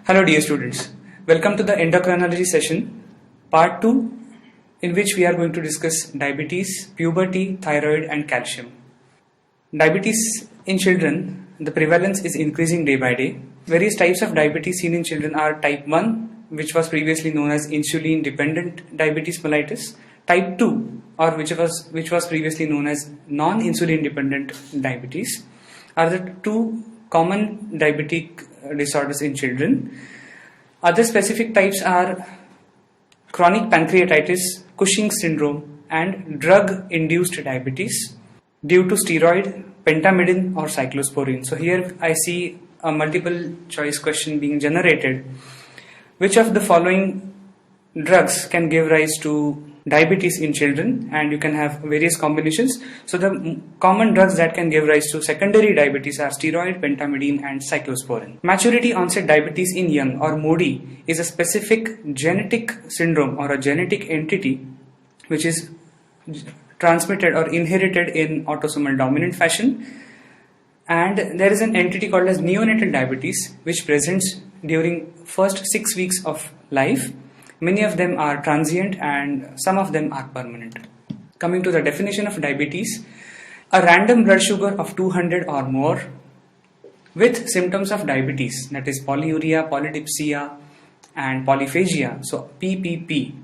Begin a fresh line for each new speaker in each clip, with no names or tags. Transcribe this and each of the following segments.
Hello dear students, welcome to the endocrinology session, part 2, in which we are going to discuss diabetes, puberty, thyroid and calcium. Diabetes in children, the prevalence is increasing day by day. Various types of diabetes seen in children are type 1, which was previously known as insulin dependent diabetes mellitus, type 2 or which was previously known as non-insulin dependent diabetes are the two common diabetic disorders in children. Other specific types are chronic pancreatitis, Cushing's syndrome and drug-induced diabetes due to steroid, pentamidine or cyclosporine. So here I see a multiple choice question being generated. Which of the following drugs can give rise to diabetes in children? And you can have various combinations. So the common drugs that can give rise to secondary diabetes are steroid, pentamidine and cyclosporine. Maturity onset diabetes in young or MODY is a specific genetic syndrome or a genetic entity which is transmitted or inherited in autosomal dominant fashion, and there is an entity called as neonatal diabetes which presents during first 6 weeks of life. Many of them are transient and some of them are permanent. Coming to the definition of diabetes, a random blood sugar of 200 or more with symptoms of diabetes, that is polyuria, polydipsia and polyphagia, so PPP,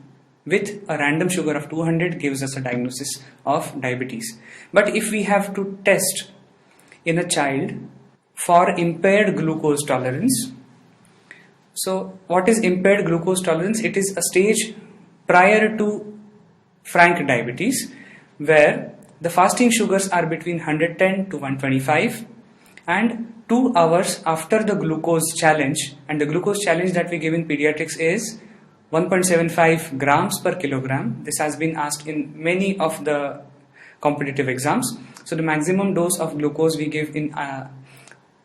with a random sugar of 200 gives us a diagnosis of diabetes. But if we have to test in a child for impaired glucose tolerance, so what is impaired glucose tolerance? It is a stage prior to frank diabetes where the fasting sugars are between 110 to 125 and 2 hours after the glucose challenge, and the glucose challenge that we give in pediatrics is 1.75 grams per kilogram. This has been asked in many of the competitive exams. So the maximum dose of glucose we give in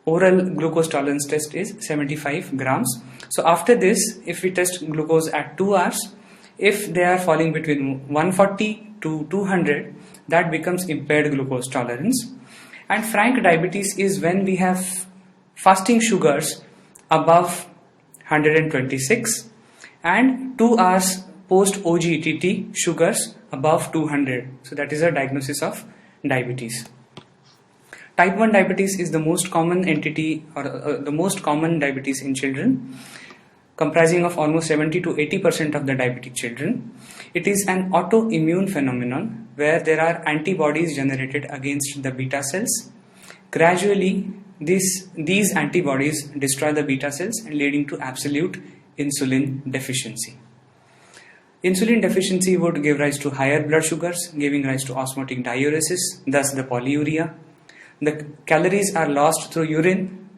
oral glucose tolerance test is 75 grams. So after this, if we test glucose at 2 hours, if they are falling between 140 to 200, that becomes impaired glucose tolerance. And frank diabetes is when we have fasting sugars above 126 and 2 hours post OGTT sugars above 200. So that is a diagnosis of diabetes. Type 1 diabetes is the most common entity or the most common diabetes in children, comprising of almost 70 to 80% of the diabetic children. It is an autoimmune phenomenon where there are antibodies generated against the beta cells. Gradually, these antibodies destroy the beta cells, leading to absolute insulin deficiency. Insulin deficiency would give rise to higher blood sugars, giving rise to osmotic diuresis, thus the polyuria. The calories are lost through urine,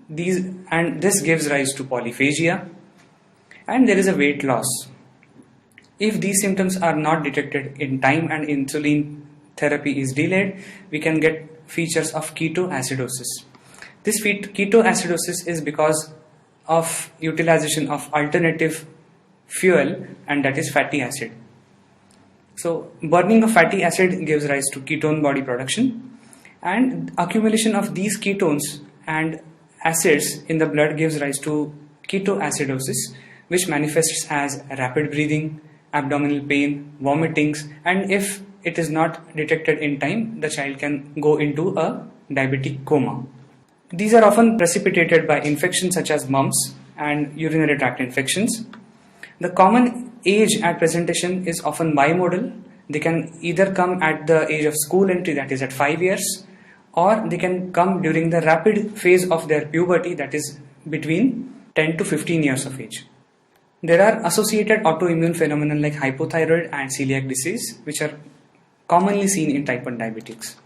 this gives rise to polyphagia, and there is a weight loss. If these symptoms are not detected in time and insulin therapy is delayed, we can get features of ketoacidosis. This ketoacidosis is because of utilization of alternative fuel, and that is fatty acid. So burning of fatty acid gives rise to ketone body production, and accumulation of these ketones and acids in the blood gives rise to ketoacidosis, which manifests as rapid breathing, abdominal pain, vomitings, and if it is not detected in time, the child can go into a diabetic coma. These are often precipitated by infections such as mumps and urinary tract infections. The common age at presentation is often bimodal. They can either come at the age of school entry, that is at 5 years, or they can come during the rapid phase of their puberty, that is between 10 to 15 years of age. There are associated autoimmune phenomena like hypothyroid and celiac disease, which are commonly seen in type 1 diabetics.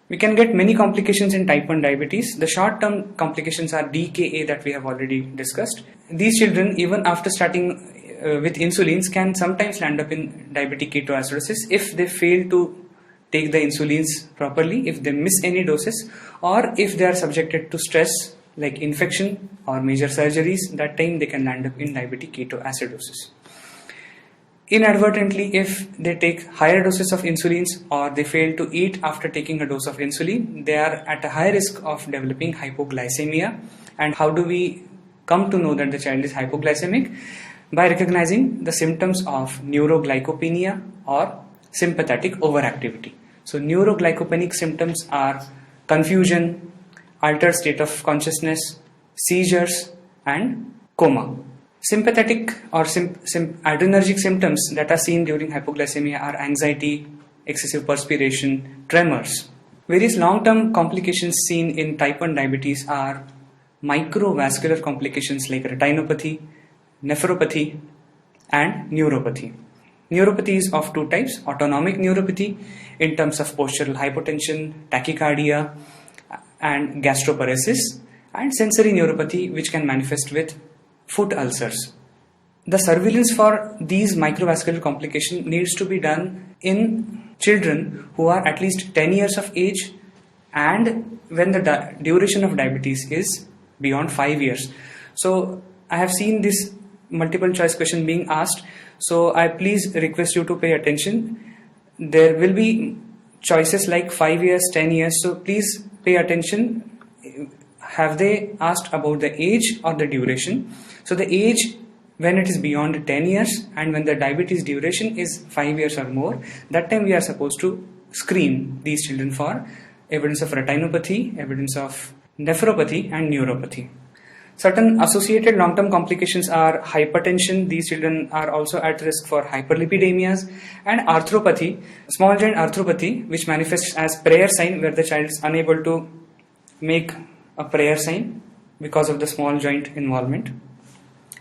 We can get many complications in type 1 diabetes. The short-term complications are DKA that we have already discussed. These children, even after starting with insulins, can sometimes land up in diabetic ketoacidosis if they fail to take the insulins properly, if they miss any doses, or if they are subjected to stress like infection or major surgeries. That time they can land up in diabetic ketoacidosis. Inadvertently, if they take higher doses of insulins or they fail to eat after taking a dose of insulin, they are at a high risk of developing hypoglycemia. And how do we come to know that the child is hypoglycemic by recognizing the symptoms of neuroglycopenia or sympathetic overactivity. So neuroglycopenic symptoms are confusion, altered state of consciousness, seizures, and coma. Sympathetic or adrenergic symptoms that are seen during hypoglycemia are anxiety, excessive perspiration, tremors. Various long-term complications seen in type 1 diabetes are microvascular complications like retinopathy, nephropathy, and neuropathy. Neuropathy is of two types: autonomic neuropathy in terms of postural hypotension, tachycardia, and gastroparesis, and sensory neuropathy, which can manifest with foot ulcers. The surveillance for these microvascular complications needs to be done in children who are at least 10 years of age and when the duration of diabetes is beyond 5 years. So I have seen this multiple choice question being asked, so I please request you to pay attention. There will be choices like 5 years, 10 years, so please pay attention. Have they asked about the age or the duration? So the age when it is beyond 10 years and when the diabetes duration is 5 years or more, that time we are supposed to screen these children for evidence of retinopathy, evidence of nephropathy, and neuropathy. Certain associated long-term complications are hypertension. These children are also at risk for hyperlipidemias, and arthropathy, small joint arthropathy, which manifests as prayer sign, where the child is unable to make a prayer sign because of the small joint involvement.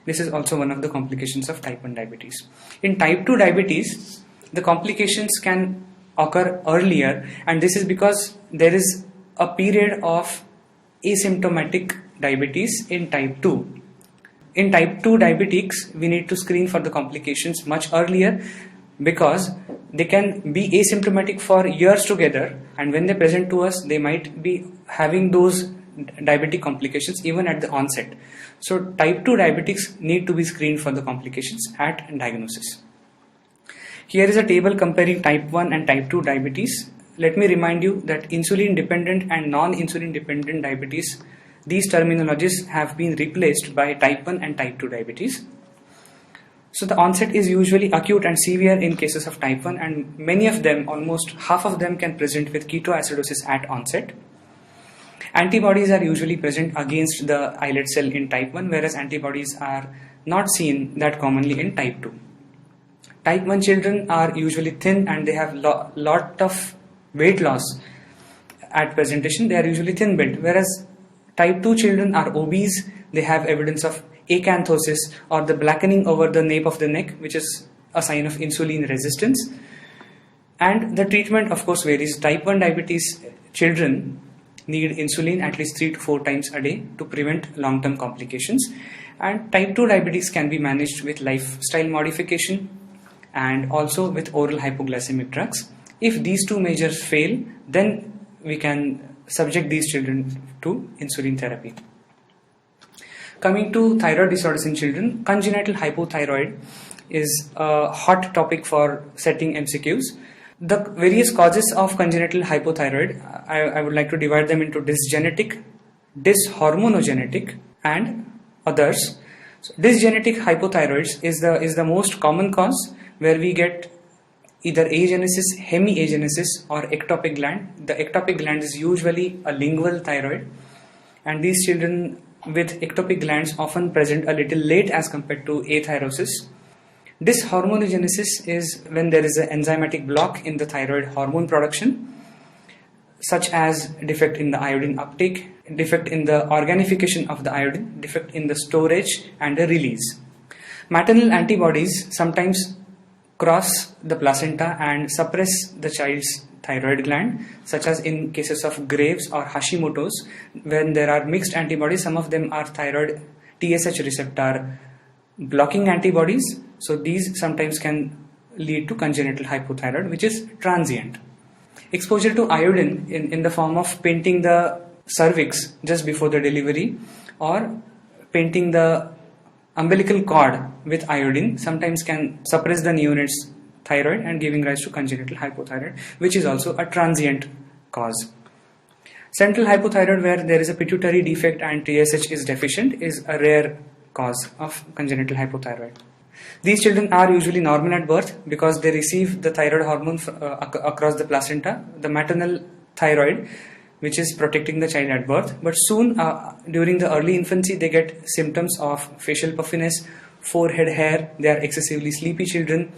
This is also one of the complications of type 1 diabetes. In type 2 diabetes, the complications can occur earlier, and this is because there is a period of asymptomatic diabetes in type 2. In type 2 diabetics, we need to screen for the complications much earlier because they can be asymptomatic for years together, and when they present to us, they might be having those diabetic complications even at the onset. So type 2 diabetics need to be screened for the complications at diagnosis. Here is a table comparing type 1 and type 2 diabetes. Let me remind you that insulin dependent and non-insulin dependent diabetes, these terminologies have been replaced by type 1 and type 2 diabetes. So the onset is usually acute and severe in cases of type 1, and many of them, almost half of them, can present with ketoacidosis at onset. Antibodies are usually present against the islet cell in type 1, whereas antibodies are not seen that commonly in type 2. Type 1 children are usually thin and they have lot of weight loss at presentation. They are usually thin built, whereas type 2 children are obese. They have evidence of acanthosis or the blackening over the nape of the neck, which is a sign of insulin resistance. And the treatment, of course, varies. Type 1 diabetes children need insulin at least 3 to 4 times a day to prevent long-term complications. And type 2 diabetes can be managed with lifestyle modification and also with oral hypoglycemic drugs. If these two measures fail, then we can subject these children to insulin therapy. Coming to thyroid disorders in children, congenital hypothyroid is a hot topic for setting MCQs. The various causes of congenital hypothyroid, I would like to divide them into dysgenetic, dyshormonogenetic, and others. So dysgenetic hypothyroids is the most common cause, where we get either agenesis, hemiagenesis, or ectopic gland. The ectopic gland is usually a lingual thyroid, and these children with ectopic glands often present a little late as compared to athyrosis. Dyshormonogenesis is when there is an enzymatic block in the thyroid hormone production, such as defect in the iodine uptake, defect in the organification of the iodine, defect in the storage and the release. Maternal antibodies sometimes cross the placenta and suppress the child's thyroid gland, such as in cases of Graves or Hashimoto's. When there are mixed antibodies, some of them are thyroid TSH receptor blocking antibodies. So these sometimes can lead to congenital hypothyroid, which is transient. Exposure to iodine in the form of painting the cervix just before the delivery or painting the umbilical cord with iodine sometimes can suppress the neonate's thyroid and giving rise to congenital hypothyroid, which is also a transient cause. Central hypothyroid, where there is a pituitary defect and TSH is deficient, is a rare cause of congenital hypothyroid. These children are usually normal at birth because they receive the thyroid hormone across the placenta, the maternal thyroid, which is protecting the child at birth. But soon, during the early infancy, they get symptoms of facial puffiness, forehead hair, they are excessively sleepy children.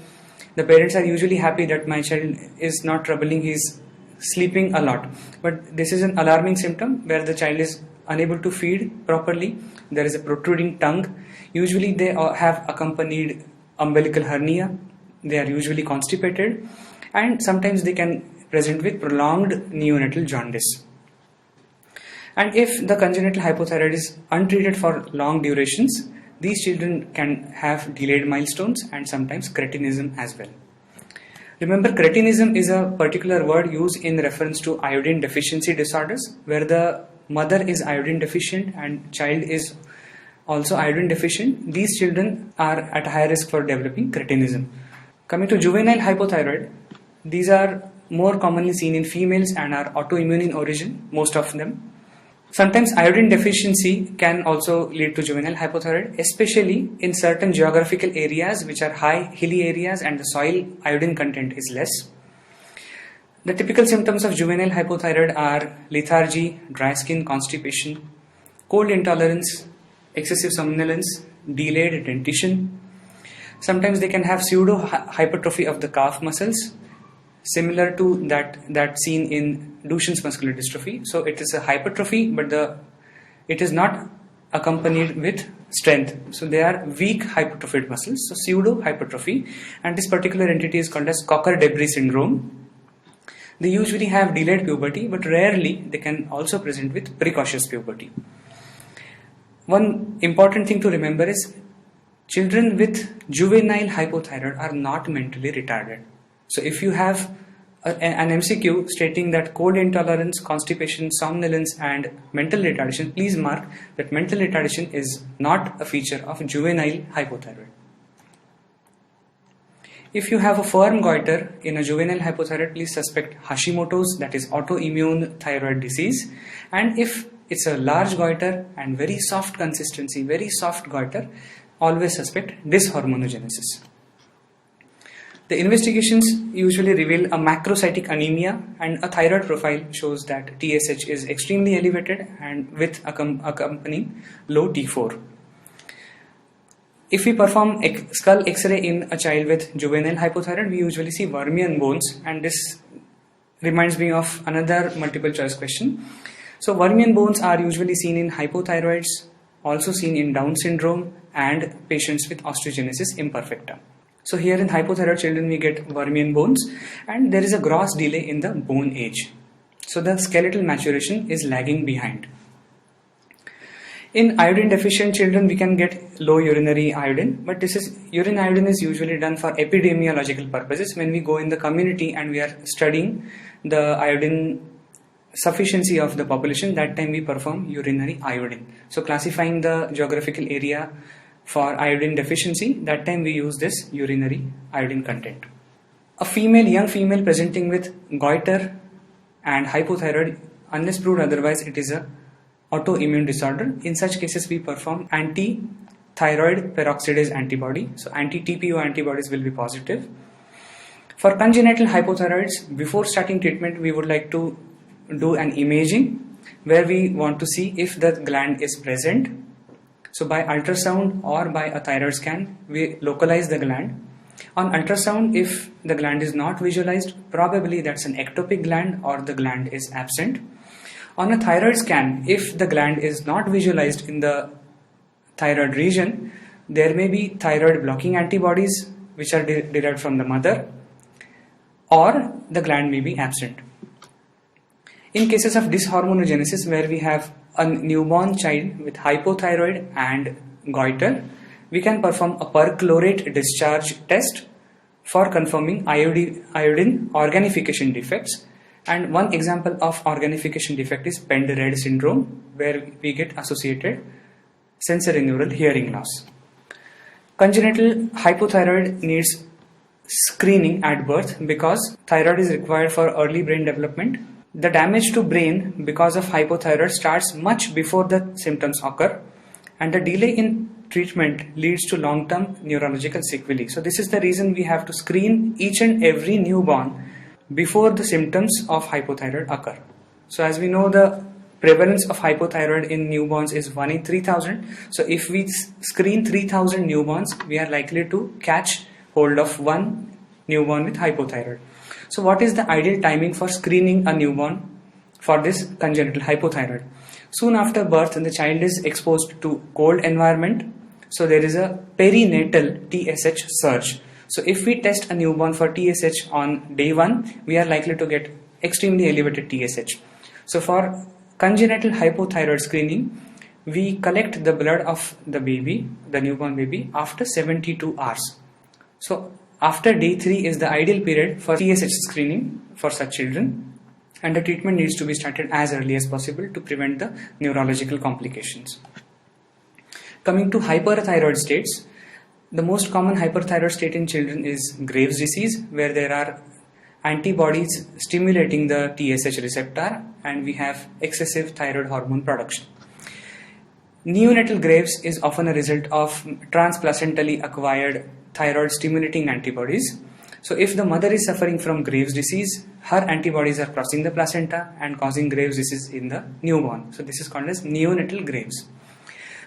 The parents are usually happy that my child is not troubling, he is sleeping a lot. But this is an alarming symptom where the child is unable to feed properly. There is a protruding tongue. Usually they have accompanied umbilical hernia. They are usually constipated, and sometimes they can present with prolonged neonatal jaundice. And if the congenital hypothyroid is untreated for long durations, these children can have delayed milestones and sometimes cretinism as well. Remember, cretinism is a particular word used in reference to iodine deficiency disorders, where the mother is iodine deficient and child is also iodine deficient. These children are at high risk for developing cretinism. Coming to juvenile hypothyroid, these are more commonly seen in females and are autoimmune in origin, most of them. Sometimes iodine deficiency can also lead to juvenile hypothyroid, especially in certain geographical areas which are high hilly areas and the soil iodine content is less. The typical symptoms of juvenile hypothyroid are lethargy, dry skin, constipation, cold intolerance, excessive somnolence, delayed dentition. Sometimes they can have pseudo hypertrophy of the calf muscles, similar to that seen in Duchenne's muscular dystrophy. So it is a hypertrophy, but it is not accompanied with strength. So they are weak hypertrophied muscles, so pseudo hypertrophy, and this particular entity is called as Cocker-Debris syndrome. They usually have delayed puberty, but rarely they can also present with precocious puberty. One important thing to remember is children with juvenile hypothyroid are not mentally retarded. So if you have an MCQ stating that cold intolerance, constipation, somnolence and mental retardation, please mark that mental retardation is not a feature of juvenile hypothyroid. If you have a firm goiter in a juvenile hypothyroid, please suspect Hashimoto's, that is autoimmune thyroid disease. And if it's a large goiter and very soft consistency, very soft goiter, always suspect dyshormonogenesis. The investigations usually reveal a macrocytic anemia, and a thyroid profile shows that TSH is extremely elevated and with accompanying low T4. If we perform skull X-ray in a child with juvenile hypothyroid, we usually see Vermean bones, and this reminds me of another multiple choice question. So Vermean bones are usually seen in hypothyroids, also seen in Down syndrome and patients with osteogenesis imperfecta. So here in hypothyroid children we get Vermean bones, and there is a gross delay in the bone age. So the skeletal maturation is lagging behind. In iodine deficient children we can get low urinary iodine, but urine iodine is usually done for epidemiological purposes. When we go in the community and we are studying the iodine sufficiency of the population, that time we perform urinary iodine. So classifying the geographical area for iodine deficiency, that time we use this urinary iodine content. A young female presenting with goiter and hypothyroid, unless proved otherwise, it is a autoimmune disorder. In such cases we perform anti-thyroid peroxidase antibody. So anti-TPO antibodies will be positive. For congenital hypothyroids, before starting treatment we would like to do an imaging where we want to see if the gland is present. So by ultrasound or by a thyroid scan, we localize the gland. On ultrasound, if the gland is not visualized, probably that's an ectopic gland or the gland is absent. On a thyroid scan, if the gland is not visualized in the thyroid region, there may be thyroid blocking antibodies which are derived from the mother, or the gland may be absent. In cases of dyshormonogenesis, where we have a newborn child with hypothyroid and goiter, we can perform a perchlorate discharge test for confirming iodine organification defects. And one example of organification defect is Pend-Red syndrome, where we get associated sensorineural hearing loss. Congenital hypothyroid needs screening at birth because thyroid is required for early brain development. The damage to brain because of hypothyroid starts much before the symptoms occur, and the delay in treatment leads to long-term neurological sequelae. So this is the reason we have to screen each and every newborn before the symptoms of hypothyroid occur. So as we know, the prevalence of hypothyroid in newborns is 1 in 3000. So if we screen 3000 newborns, we are likely to catch hold of one newborn with hypothyroid. So what is the ideal timing for screening a newborn for this congenital hypothyroid? Soon after birth, the child is exposed to cold environment, so there is a perinatal TSH surge. So if we test a newborn for TSH on day 1, we are likely to get extremely elevated TSH. So for congenital hypothyroid screening, we collect the blood of the baby, the newborn baby, after 72 hours. So after day 3 is the ideal period for TSH screening for such children, and the treatment needs to be started as early as possible to prevent the neurological complications. Coming to hyperthyroid states, the most common hyperthyroid state in children is Graves' disease, where there are antibodies stimulating the TSH receptor and we have excessive thyroid hormone production. Neonatal Graves is often a result of transplacentally acquired thyroid stimulating antibodies. So if the mother is suffering from Graves' disease, her antibodies are crossing the placenta and causing Graves' disease in the newborn. So this is called as neonatal Graves.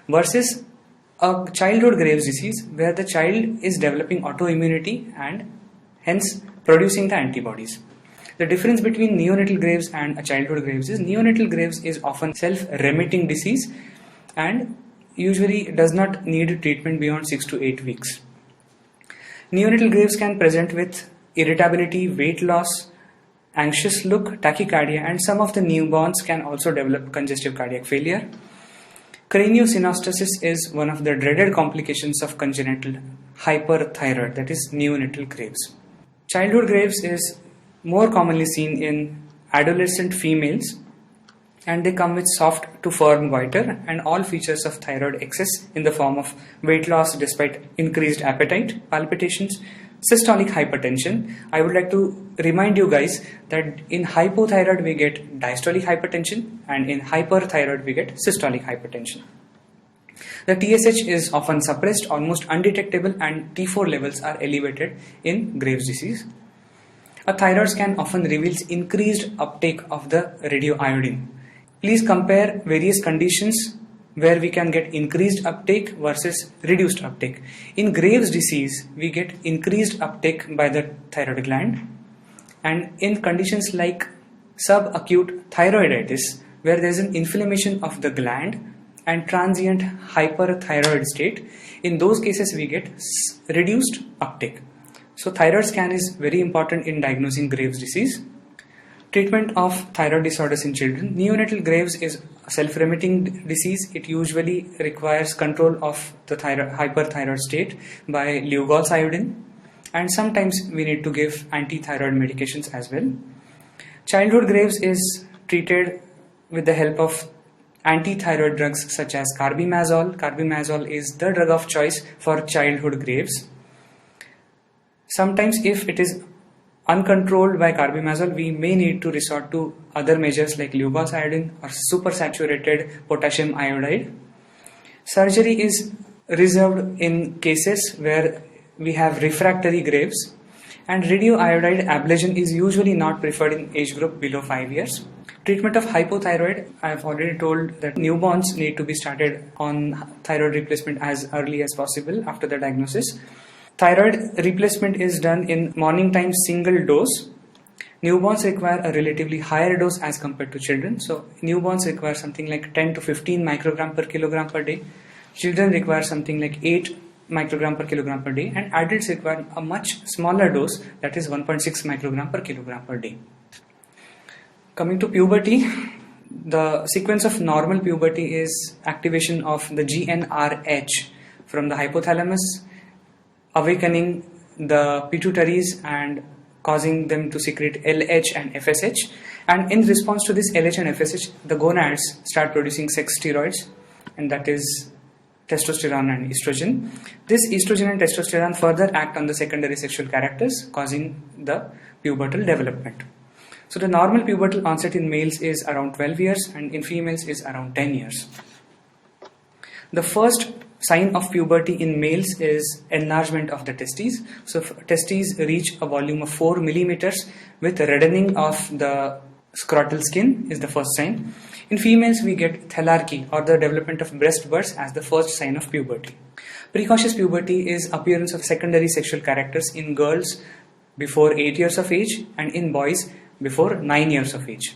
Versus a childhood Graves' disease, where the child is developing autoimmunity and hence producing the antibodies. The difference between neonatal Graves and a childhood Graves is neonatal Graves is often self-remitting disease and usually does not need treatment beyond 6 to 8 weeks. Neonatal Graves can present with irritability, weight loss, anxious look, tachycardia, and some of the newborns can also develop congestive cardiac failure. Craniosynostosis is one of the dreaded complications of congenital hyperthyroid, that is neonatal Graves. Childhood Graves is more commonly seen in adolescent females, and they come with soft to firm goiter and all features of thyroid excess in the form of weight loss despite increased appetite, palpitations, systolic hypertension. I would like to remind you guys that in hypothyroid we get diastolic hypertension and in hyperthyroid we get systolic hypertension. The TSH is often suppressed, almost undetectable, and T4 levels are elevated in Graves' disease. A thyroid scan often reveals increased uptake of the radioiodine. Please compare various conditions where we can get increased uptake versus reduced uptake. In Graves' disease, we get increased uptake by the thyroid gland, and in conditions like subacute thyroiditis, where there is an inflammation of the gland and transient hyperthyroid state, in those cases we get reduced uptake. So thyroid scan is very important in diagnosing Graves' disease. Treatment of thyroid disorders in children. Neonatal Graves is a self-remitting disease. It usually requires control of the hyperthyroid state by Lugol's iodine, and sometimes we need to give anti-thyroid medications as well. Childhood Graves is treated with the help of anti-thyroid drugs such as carbimazole. Carbimazole is the drug of choice for childhood Graves. Sometimes if it is uncontrolled by carbimazole, we may need to resort to other measures like Lugol's iodine or supersaturated potassium iodide. Surgery is reserved in cases where we have refractory Graves, and radioiodide ablation is usually not preferred in age group below 5 years. Treatment of hypothyroid, I have already told that newborns need to be started on thyroid replacement as early as possible after the diagnosis. Thyroid replacement is done in morning time single dose. Newborns require a relatively higher dose as compared to children. So newborns require something like 10 to 15 microgram per kilogram per day. Children require something like 8 microgram per kilogram per day, and adults require a much smaller dose, that is 1.6 microgram per kilogram per day. Coming to puberty, the sequence of normal puberty is activation of the GnRH from the hypothalamus, awakening the pituitaries and causing them to secrete LH and FSH, and in response to this LH and FSH, the gonads start producing sex steroids, and that is testosterone and estrogen. This estrogen and testosterone further act on the secondary sexual characters, causing the pubertal development. So the normal pubertal onset in males is around 12 years and in females is around 10 years. The first sign of puberty in males is enlargement of the testes. So testes reach a volume of 4 millimeters with reddening of the scrotal skin is the first sign. In females, we get thelarchy or the development of breast bursts as the first sign of puberty. Precocious puberty is appearance of secondary sexual characters in girls before 8 years of age and in boys before 9 years of age.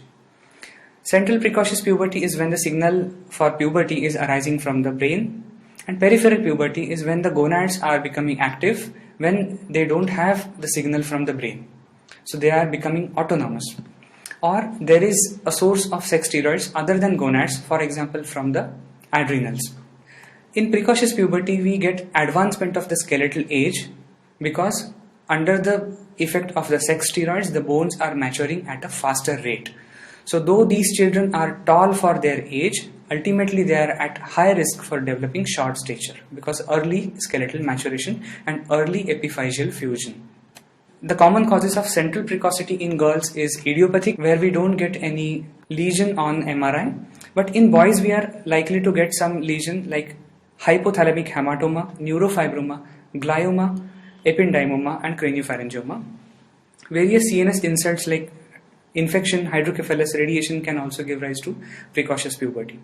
Central precocious puberty is when the signal for puberty is arising from the brain, and peripheral puberty is when the gonads are becoming active when they don't have the signal from the brain. So they are becoming autonomous. Or there is a source of sex steroids other than gonads, for example from the adrenals. In precocious puberty, we get advancement of the skeletal age because under the effect of the sex steroids, the bones are maturing at a faster rate. So though these children are tall for their age, ultimately they are at high risk for developing short stature because early skeletal maturation and early epiphyseal fusion. The common causes of central precocity in girls is idiopathic, where we don't get any lesion on MRI, but in boys we are likely to get some lesion like hypothalamic hematoma, neurofibroma, glioma, ependymoma and craniopharyngioma. Various CNS insults like infection, hydrocephalus, radiation can also give rise to precocious puberty.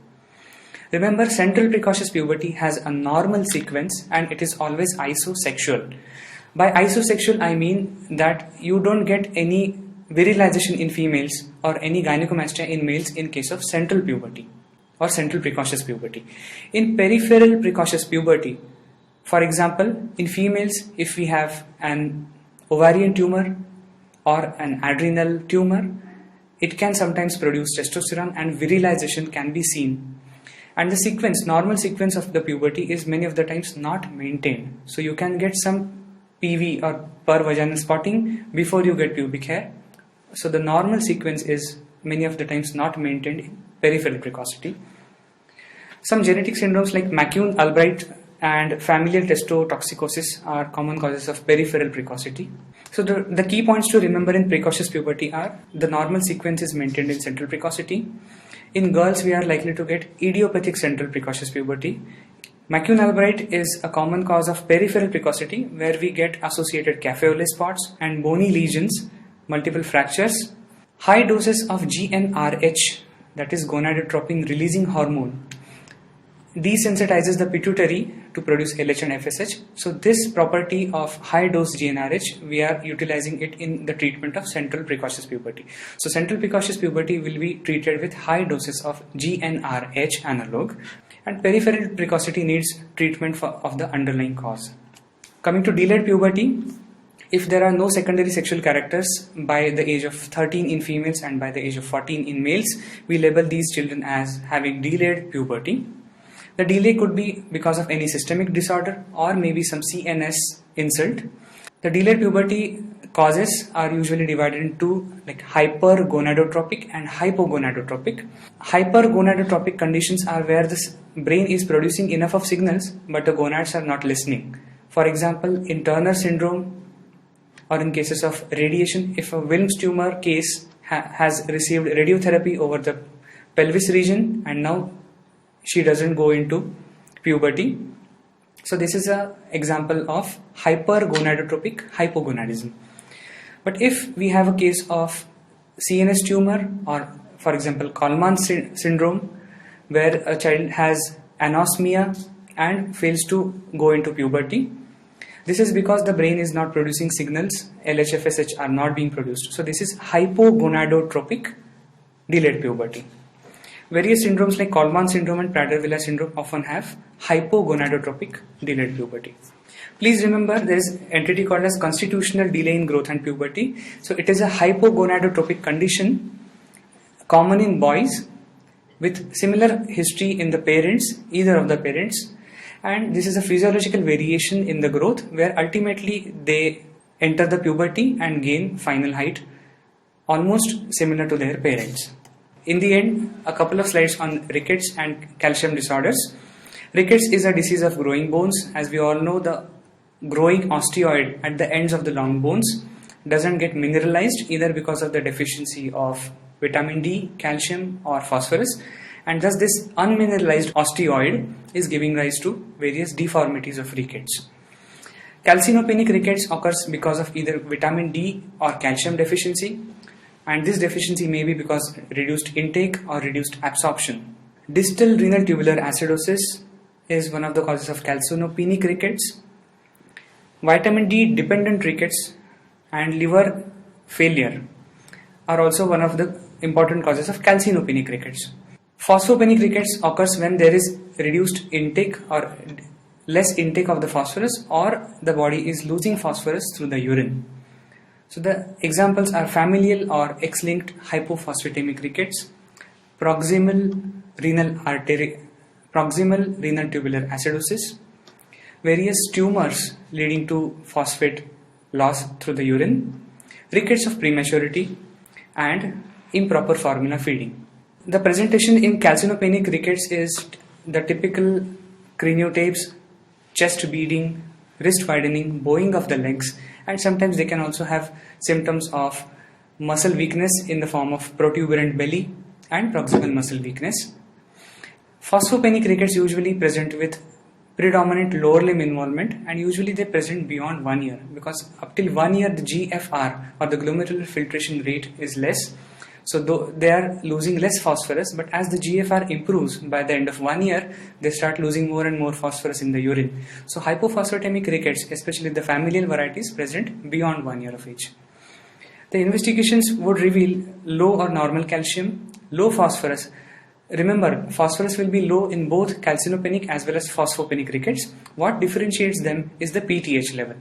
Remember, central precocious puberty has a normal sequence and it is always isosexual. By isosexual, I mean that you don't get any virilization in females or any gynecomastia in males in case of central puberty or central precocious puberty. In peripheral precocious puberty, for example, in females, if we have an ovarian tumor or an adrenal tumor, it can sometimes produce testosterone and virilization can be seen. And the sequence, normal sequence of the puberty is many of the times not maintained. So you can get some PV or per vaginal spotting before you get pubic hair. So the normal sequence is many of the times not maintained in peripheral precocity. Some genetic syndromes like McCune-Albright and familial testotoxicosis are common causes of peripheral precocity. So the key points to remember in precocious puberty are the normal sequence is maintained in central precocity. In girls, we are likely to get idiopathic central precocious puberty. McCune-Albright is a common cause of peripheral precocity where we get associated cafe au lait spots and bony lesions, multiple fractures. High doses of GnRH, that is gonadotropin releasing hormone, desensitizes the pituitary to produce LH and FSH. So this property of high dose GnRH, we are utilizing it in the treatment of central precocious puberty. So central precocious puberty will be treated with high doses of GnRH analog, and peripheral precocity needs treatment of the underlying cause. Coming to delayed puberty, if there are no secondary sexual characters by the age of 13 in females and by the age of 14 in males, we label these children as having delayed puberty. The delay could be because of any systemic disorder or maybe some CNS insult. The delayed puberty causes are usually divided into like hypergonadotropic and hypogonadotropic. Hypergonadotropic conditions are where the brain is producing enough of signals but the gonads are not listening. For example, in Turner syndrome or in cases of radiation, if a Wilms tumor case has received radiotherapy over the pelvis region and now she doesn't go into puberty. So this is an example of hypergonadotropic hypogonadism. But if we have a case of CNS tumor or for example Kallmann syndrome where a child has anosmia and fails to go into puberty, this is because the brain is not producing signals, LH, FSH are not being produced. So this is hypogonadotropic delayed puberty. Various syndromes like Kallmann syndrome and Prader-Willi syndrome often have hypogonadotropic delayed puberty. Please remember there is an entity called as constitutional delay in growth and puberty. So it is a hypogonadotropic condition common in boys with similar history in the parents, either of the parents, and this is a physiological variation in the growth where ultimately they enter the puberty and gain final height almost similar to their parents. In the end, a couple of slides on rickets and calcium disorders. Rickets is a disease of growing bones. As we all know, the growing osteoid at the ends of the long bones doesn't get mineralized either because of the deficiency of vitamin D, calcium or phosphorus, and thus this unmineralized osteoid is giving rise to various deformities of rickets. Calcinopenic rickets occurs because of either vitamin D or calcium deficiency, and this deficiency may be because reduced intake or reduced absorption. Distal renal tubular acidosis is one of the causes of calcinopenic rickets. Vitamin D dependent rickets and liver failure are also one of the important causes of calcinopenic rickets. Phosphopenic rickets occurs when there is reduced intake or less intake of the phosphorus, or the body is losing phosphorus through the urine. So the examples are familial or X-linked hypophosphatemic rickets, proximal renal tubular acidosis, various tumors leading to phosphate loss through the urine, rickets of prematurity, and improper formula feeding. The presentation in calcinopenic rickets is the typical craniotapes, chest beading, wrist widening, bowing of the legs, and sometimes they can also have symptoms of muscle weakness in the form of protuberant belly and proximal muscle weakness. Phosphopenic rickets usually present with predominant lower limb involvement, and usually they present beyond 1 year, because up till 1 year the GFR or the glomerular filtration rate is less. So though they are losing less phosphorus, but as the GFR improves, by the end of 1 year, they start losing more and more phosphorus in the urine. So hypophosphatemic rickets, especially the familial varieties, present beyond 1 year of age. The investigations would reveal low or normal calcium, low phosphorus. Remember, phosphorus will be low in both calcinopenic as well as phosphopenic rickets. What differentiates them is the PTH level.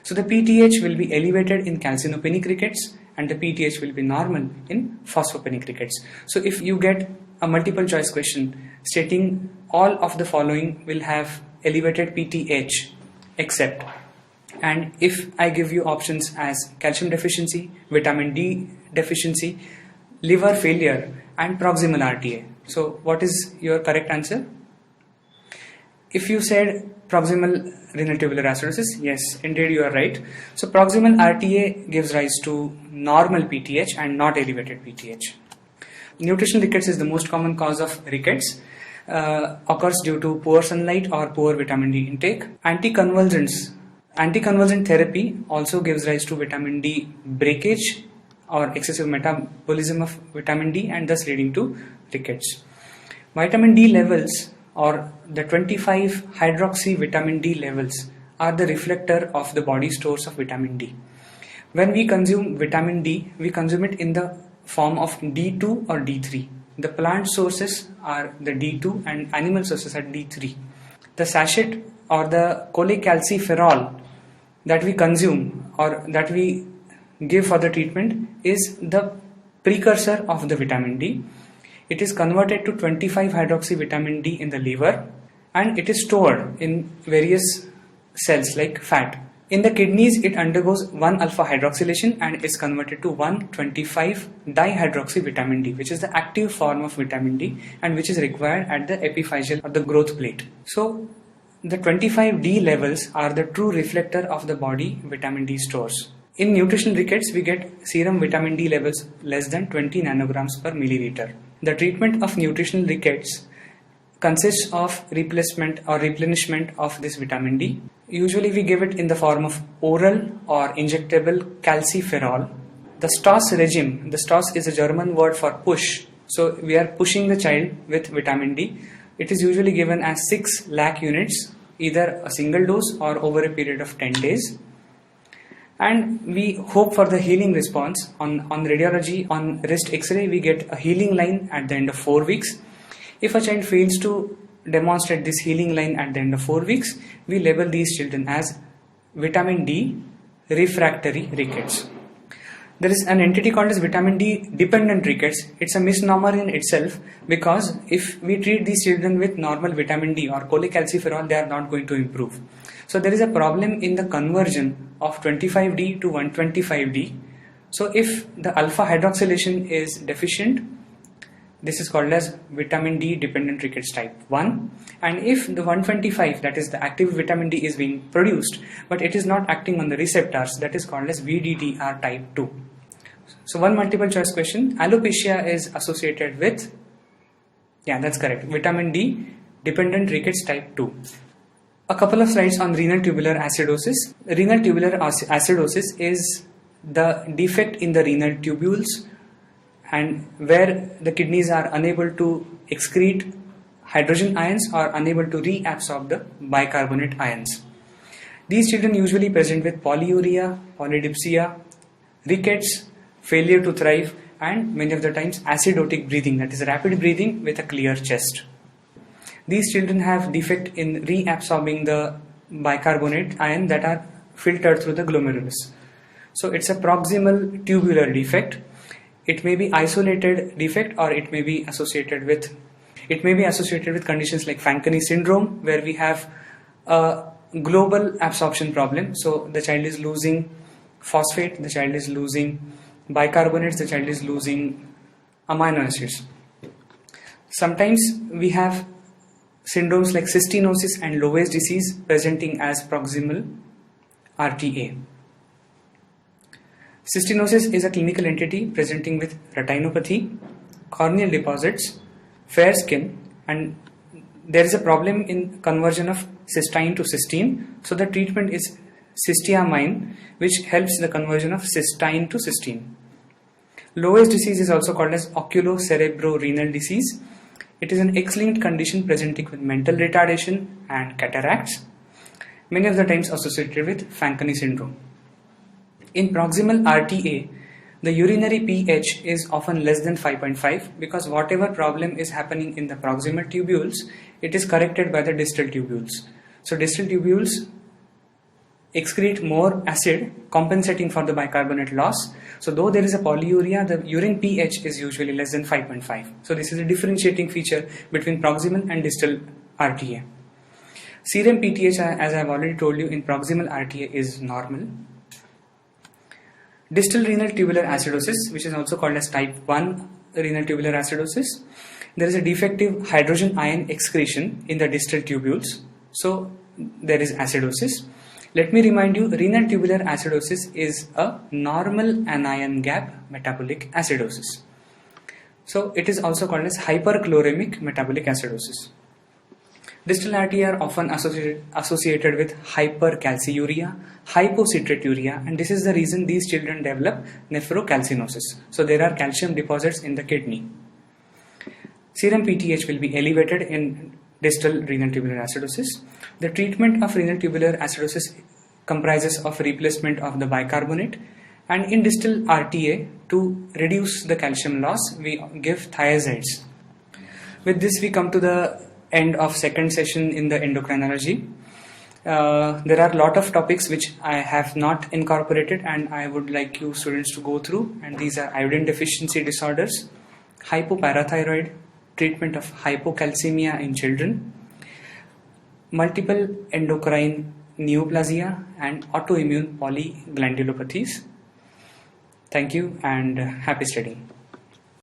So the PTH will be elevated in calcinopenic rickets and the PTH will be normal in phosphopenic rickets. So if you get a multiple choice question stating all of the following will have elevated PTH except, and if I give you options as calcium deficiency, vitamin D deficiency, liver failure and proximal RTA. So what is your correct answer? If you said proximal renal tubular acidosis, yes, indeed you are right. So proximal RTA gives rise to normal PTH and not elevated PTH. Nutritional rickets is the most common cause of rickets. Occurs due to poor sunlight or poor vitamin D intake. Anticonvulsant therapy also gives rise to vitamin D breakage or excessive metabolism of vitamin D, and thus leading to rickets. Vitamin D levels or the 25 hydroxy vitamin D levels are the reflector of the body stores of vitamin D. When we consume vitamin D, we consume it in the form of D2 or D3. The plant sources are the D2 and animal sources are D3. The sachet or the cholecalciferol that we consume or that we give for the treatment is the precursor of the vitamin D. It is converted to 25 hydroxy vitamin D in the liver and it is stored in various cells like fat. In the kidneys, it undergoes 1-alpha hydroxylation and is converted to 1,25 dihydroxy vitamin D, which is the active form of vitamin D and which is required at the epiphyseal or the growth plate. So the 25D levels are the true reflector of the body vitamin D stores. In nutritional rickets, we get serum vitamin D levels less than 20 nanograms per milliliter. The treatment of nutritional rickets consists of replacement or replenishment of this vitamin D. Usually we give it in the form of oral or injectable calciferol. The Stoss regime, the Stoss is a German word for push. So we are pushing the child with vitamin D. It is usually given as 6 lakh units, either a single dose or over a period of 10 days. And we hope for the healing response. On radiology, on wrist X-ray, we get a healing line at the end of 4 weeks. If a child fails to demonstrate this healing line at the end of 4 weeks, we label these children as vitamin D refractory rickets. There is an entity called as vitamin D dependent rickets. It's a misnomer in itself because if we treat these children with normal vitamin D or cholecalciferol, they are not going to improve. So there is a problem in the conversion of 25D to 125D. So if the alpha hydroxylation is deficient, This is called as vitamin D dependent rickets type 1. And if the 125, that is the active vitamin D, is being produced but it is not acting on the receptors, that is called as VDDR type 2. So one multiple choice question, alopecia is associated with, yeah, that's correct, vitamin D dependent rickets type 2. A couple of slides on renal tubular acidosis. Renal tubular acidosis is the defect in the renal tubules and where the kidneys are unable to excrete hydrogen ions or unable to reabsorb the bicarbonate ions. These children usually present with polyuria, polydipsia, rickets, failure to thrive, and many of the times acidotic breathing, that is rapid breathing with a clear chest. These children have defect in reabsorbing the bicarbonate ion that are filtered through the glomerulus. So it's a proximal tubular defect. It may be isolated defect or it may be associated with conditions like Fanconi syndrome, where we have a global absorption problem. So the child is losing phosphate, the child is losing bicarbonates, the child is losing amino acids. Sometimes we have syndromes like cystinosis and Loeys disease presenting as proximal RTA. Cystinosis is a clinical entity presenting with retinopathy, corneal deposits, fair skin, and there is a problem in conversion of cystine to cystine. So the treatment is cysteamine, which helps the conversion of cystine to cystine. Loeys disease is also called as oculocerebrorenal disease. It is an X-linked condition presenting with mental retardation and cataracts, many of the times associated with Fanconi syndrome. In proximal RTA, the urinary pH is often less than 5.5 because whatever problem is happening in the proximal tubules, it is corrected by the distal tubules. So distal tubules excrete more acid, compensating for the bicarbonate loss. So though there is a polyuria, the urine pH is usually less than 5.5. So this is a differentiating feature between proximal and distal RTA. Serum PTH, as I have already told you, in proximal RTA is normal. Distal renal tubular acidosis, which is also called as type 1 renal tubular acidosis, there is a defective hydrogen ion excretion in the distal tubules. So there is acidosis. Let me remind you, renal tubular acidosis is a normal anion gap metabolic acidosis. So it is also called as hyperchloremic metabolic acidosis. Distal RTA are often associated with hypercalciuria, hypocitraturia, and this is the reason these children develop nephrocalcinosis. So there are calcium deposits in the kidney. Serum PTH will be elevated in distal renal tubular acidosis. The treatment of renal tubular acidosis comprises of replacement of the bicarbonate, and in distal RTA, to reduce the calcium loss, we give thiazides. With this, we come to the end of second session in the endocrinology. There are a lot of topics which I have not incorporated and I would like you students to go through, and these are iodine deficiency disorders, hypoparathyroid, treatment of hypocalcemia in children, multiple endocrine neoplasia, and autoimmune polyglandulopathies. Thank you and happy studying.